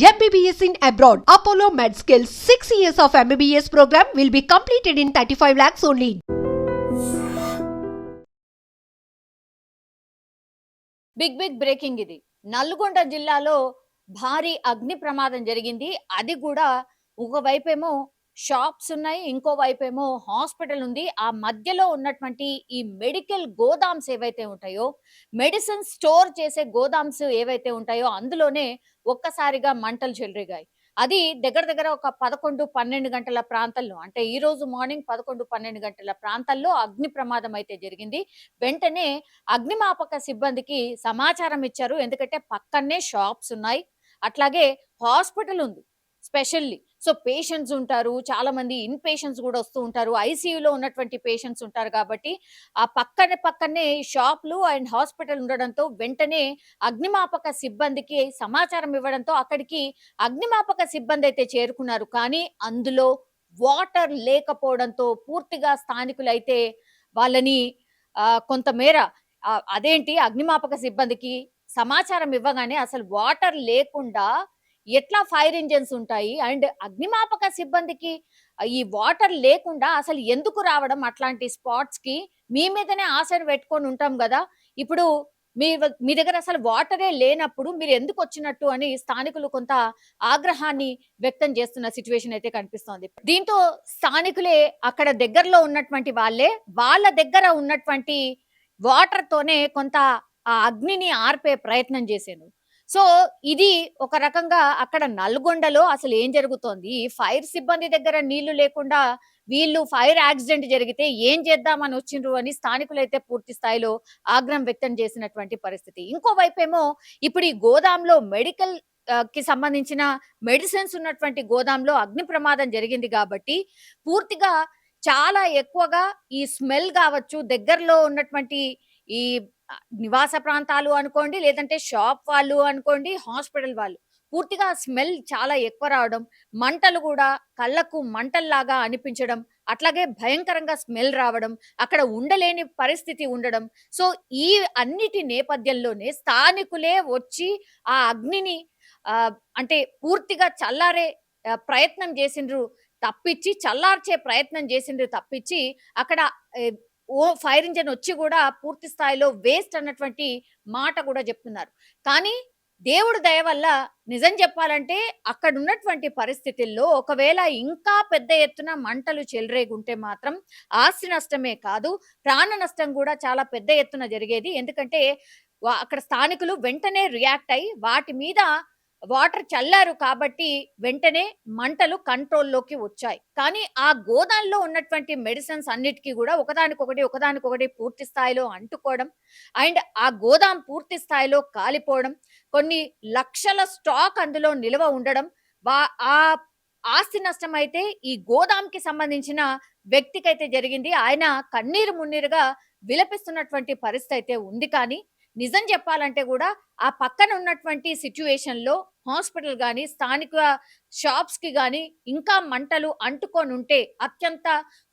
MBBS in abroad. Apollo MedSkill 6 years of MBBS program will be completed in 35 lakhs only. Big breaking ఇది. నల్గొండ జిల్లాలో భారీ అగ్ని ప్రమాదం జరిగింది. అది కూడా ఒకవైపేమో షాప్స్ ఉన్నాయి, ఇంకో వైపేమో హాస్పిటల్ ఉంది. ఆ మధ్యలో ఉన్నటువంటి ఈ మెడికల్ గోదామ్స్ ఏవైతే ఉంటాయో, మెడిసిన్ స్టోర్ చేసే గోదామ్స్ ఏవైతే ఉంటాయో అందులోనే ఒక్కసారిగా మంటలు చెలరేగాయి. అది దగ్గర దగ్గర ఒక 11, 12 గంటల ప్రాంతంలో, అంటే ఈ రోజు మార్నింగ్ 11, 12 గంటల ప్రాంతాల్లో అగ్ని ప్రమాదం అయితే జరిగింది. వెంటనే అగ్నిమాపక సిబ్బందికి సమాచారం ఇచ్చారు. ఎందుకంటే పక్కనే షాప్స్ ఉన్నాయి, అట్లాగే హాస్పిటల్ ఉంది స్పెషల్లీ. సో పేషెంట్స్ ఉంటారు, చాలా మంది ఇన్ పేషెంట్స్ కూడా వస్తూ ఉంటారు, ఐసీయూలో ఉన్నటువంటి పేషెంట్స్ ఉంటారు. కాబట్టి ఆ పక్కనే షాపులు అండ్ హాస్పిటల్ ఉండడంతో వెంటనే అగ్నిమాపక సిబ్బందికి సమాచారం ఇవ్వడంతో అక్కడికి అగ్నిమాపక సిబ్బంది అయితే చేరుకున్నారు. కానీ అందులో వాటర్ లేకపోవడంతో పూర్తిగా స్థానికులైతే వాళ్ళని కొంతమేర అదేంటి, అగ్నిమాపక సిబ్బందికి సమాచారం ఇవ్వగానే అసలు వాటర్ లేకుండా ఎట్లా ఫైర్ ఇంజిన్స్ ఉంటాయి, అండ్ అగ్నిమాపక సిబ్బందికి ఈ వాటర్ లేకుండా అసలు ఎందుకు రావడం అట్లాంటి స్పాట్స్ కి? మీ మీదనే ఆశను పెట్టుకొని ఉంటాం కదా. ఇప్పుడు మీ దగ్గర అసలు వాటరే లేనప్పుడు మీరు ఎందుకు వచ్చినట్టు అని స్థానికులు కొంత ఆగ్రహాన్ని వ్యక్తం చేస్తున్న సిచ్యువేషన్ అయితే కనిపిస్తోంది. దీంతో స్థానికులే అక్కడ దగ్గరలో ఉన్నటువంటి వాళ్ళ దగ్గర ఉన్నటువంటి వాటర్ తోనే కొంత ఆ అగ్నిని ఆర్పే ప్రయత్నం చేశాను. సో ఇది ఒక రకంగా అక్కడ నల్గొండలో అసలు ఏం జరుగుతోంది? ఫైర్ సిబ్బంది దగ్గర నీళ్లు లేకుండా వీళ్ళు ఫైర్ యాక్సిడెంట్ జరిగితే ఏం చేద్దామని వచ్చిండ్రు అని స్థానికులైతే పూర్తి స్థాయిలో ఆగ్రహం వ్యక్తం చేసినటువంటి పరిస్థితి. ఇంకోవైపేమో ఇప్పుడు ఈ గోదాంలో మెడికల్ కి సంబంధించిన మెడిసిన్స్ ఉన్నటువంటి గోదాంలో అగ్ని ప్రమాదం జరిగింది కాబట్టి పూర్తిగా చాలా ఎక్కువగా ఈ స్మెల్ కావచ్చు, దగ్గరలో ఉన్నటువంటి ఈ నివాస ప్రాంతాలు అనుకోండి, లేదంటే షాప్ వాళ్ళు అనుకోండి, హాస్పిటల్ వాళ్ళు, పూర్తిగా స్మెల్ చాలా ఎక్కువ రావడం, మంటలు కూడా కళ్ళకు మంటల్లాగా అనిపించడం, అట్లాగే భయంకరంగా స్మెల్ రావడం, అక్కడ ఉండలేని పరిస్థితి ఉండడం. సో ఈ అన్నిటి నేపథ్యంలోనే స్థానికులే వచ్చి ఆ అగ్నిని అంటే పూర్తిగా చల్లారే ప్రయత్నం చేసిండ్రు తప్పించి, చల్లార్చే ప్రయత్నం చేసిండ్రు తప్పించి, అక్కడ ఫైర్ ఇంజిన్ వచ్చి కూడా పూర్తి స్థాయిలో వేస్ట్ అన్నటువంటి మాట కూడా చెప్తున్నారు. కానీ దేవుడి దయ వల్ల నిజం చెప్పాలంటే అక్కడ ఉన్నటువంటి పరిస్థితుల్లో ఒకవేళ ఇంకా పెద్ద ఎత్తున మంటలు చెలరేగుంటే మాత్రం ఆస్తి నష్టమే కాదు, ప్రాణ నష్టం కూడా చాలా పెద్ద ఎత్తున జరిగేది. ఎందుకంటే అక్కడ స్థానికులు వెంటనే రియాక్ట్ అయ్యి వాటి మీద వాటర్ చల్లారు కాబట్టి వెంటనే మంటలు కంట్రోల్లోకి వచ్చాయి. కానీ ఆ గోదాంలో ఉన్నటువంటి మెడిసిన్స్ అన్నిటికీ కూడా ఒకదానికొకటి పూర్తి స్థాయిలో అంటుకోవడం, అండ్ ఆ గోదాం పూర్తి స్థాయిలో కాలిపోవడం, కొన్ని లక్షల స్టాక్ అందులో నిల్వ ఉండడం, ఆ ఆస్తి నష్టం అయితే ఈ గోదాంకి సంబంధించిన వ్యక్తికైతే జరిగింది. ఆయన కన్నీరు మున్నీరుగా విలపిస్తున్నటువంటి పరిస్థితి అయితే ఉంది. కానీ నిజం చెప్పాలంటే కూడా ఆ పక్కన ఉన్నటువంటి సిచ్యువేషన్ లో హాస్పిటల్ గాని, స్థానిక షాప్స్ కి గాని ఇంకా మంటలు అంటుకొని ఉంటే అత్యంత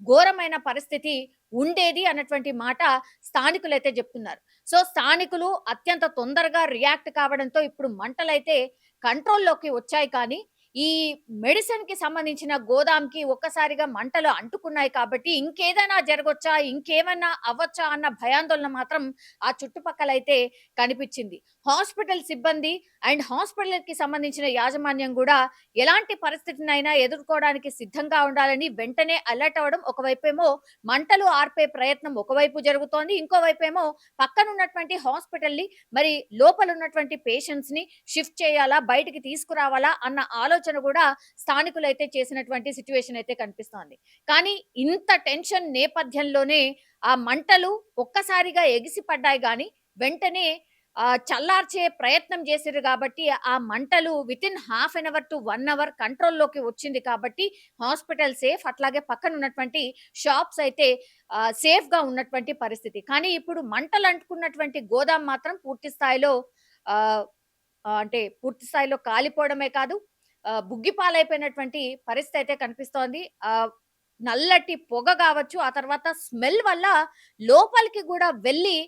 ఘోరమైన పరిస్థితి ఉండేది అన్నటువంటి మాట స్థానికులైతే చెప్తున్నారు. సో స్థానికులు అత్యంత తొందరగా రియాక్ట్ కావడంతో ఇప్పుడు మంటలైతే కంట్రోల్లోకి వచ్చాయి. కానీ ఈ మెడిసిన్ కి సంబంధించిన గోదాంకి ఒక్కసారిగా మంటలు అంటుకున్నాయి కాబట్టి ఇంకేదైనా జరగొచ్చా, ఇంకేమన్నా అవ్వచ్చా అన్న భయాందోళన మాత్రం ఆ చుట్టుపక్కల అయితే కనిపించింది. హాస్పిటల్ సిబ్బంది అండ్ హాస్పిటల్ కి సంబంధించిన యాజమాన్యం కూడా ఎలాంటి పరిస్థితినైనా ఎదుర్కోవడానికి సిద్ధంగా ఉండాలని వెంటనే అలర్ట్ అవ్వడం, ఒకవైపేమో మంటలు ఆర్పే ప్రయత్నం ఒకవైపు జరుగుతోంది, ఇంకోవైపేమో పక్కన ఉన్నటువంటి హాస్పిటల్ ని మరి లోపల ఉన్నటువంటి పేషెంట్స్ ని షిఫ్ట్ చేయాలా, బయటికి తీసుకురావాలా అన్న ఆలోచన కూడా స్థానికులైతే చేసినటువంటి సిచ్యువేషన్ అయితే కనిపిస్తోంది. కానీ ఇంత టెన్షన్ నేపథ్యంలోనే ఆ మంటలు ఒక్కసారిగా ఎగిసిపడ్డాయి. కానీ వెంటనే చల్లార్చే ప్రయత్నం చేశారు కాబట్టి ఆ మంటలు within half an hour to 1 hour కంట్రోల్లోకి వచ్చింది. కాబట్టి హాస్పిటల్ సేఫ్, అట్లాగే పక్కన ఉన్నటువంటి షాప్స్ అయితే సేఫ్ గా ఉన్నటువంటి పరిస్థితి. కానీ ఇప్పుడు మంటలు అంటుకున్నటువంటి గోదాం మాత్రం పూర్తి స్థాయిలో అంటే పూర్తి స్థాయిలో కాలిపోవడమే కాదు, బుగ్గిపాలైపోయినటువంటి పరిస్థితి అయితే కనిపిస్తోంది. నల్లటి పొగ కావచ్చు, ఆ తర్వాత స్మెల్ వల్ల లోపలికి కూడా వెళ్ళి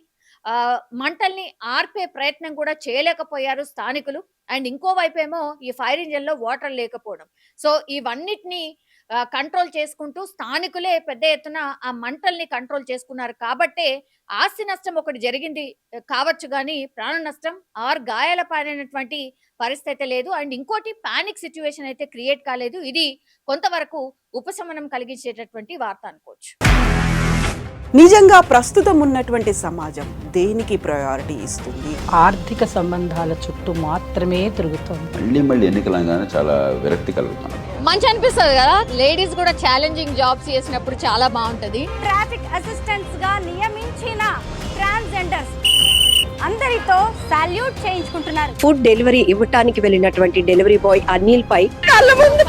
మంటల్ని ఆర్పే ప్రయత్నం కూడా చేయలేకపోయారు స్థానికులు. అండ్ ఇంకో వైపేమో ఈ ఫైర్ ఇంజిన్ లో వాటర్ లేకపోవడం. సో ఇవన్నిటిని కంట్రోల్ చేసుకుంటూ స్థానికులే పెద్ద ఎత్తున ఆ మంటల్ని కంట్రోల్ చేసుకున్నారు కాబట్టే ఆస్తి నష్టం ఒకటి జరిగింది కావచ్చు గానీ ప్రాణ నష్టం ఆర్ గాయాల పాలైనటువంటి పరిస్థితి అయితే లేదు. అండ్ ఇంకోటి పానిక్ సిచ్యువేషన్ అయితే క్రియేట్ కాలేదు. ఇది కొంతవరకు ఉపశమనం కలిగించేటటువంటి వార్త అనుకోవచ్చు. నిజంగా ప్రస్తుతం ఉన్నటువంటి సమాజం దేనికి ప్రయారిటీ ఇస్తుంది? ఆర్థిక సంబంధాల చుట్టూ మాత్రమే తిరుగుతోంది. మళ్ళీ ఎన్నికలంగానే చాలా విరక్తి కలుగుతున్నాం. మంచి అనిపిస్తుంది కదా, లేడీస్ కూడా ఛాలెంజింగ్ జాబ్స్ చేసినప్పుడు చాలా బాగుంటది. ట్రాఫిక్ అసిస్టెంట్స్ గా నియమించిన ట్రాన్స్జెండర్స్ అందరితో సాల్యూట్ చేయించుకుంటున్నారు. ఫుడ్ డెలివరీ ఇవ్వటానికి వెళ్ళినటువంటి డెలివరీ బాయ్ అనిల్ పై కళ్ళ ముందు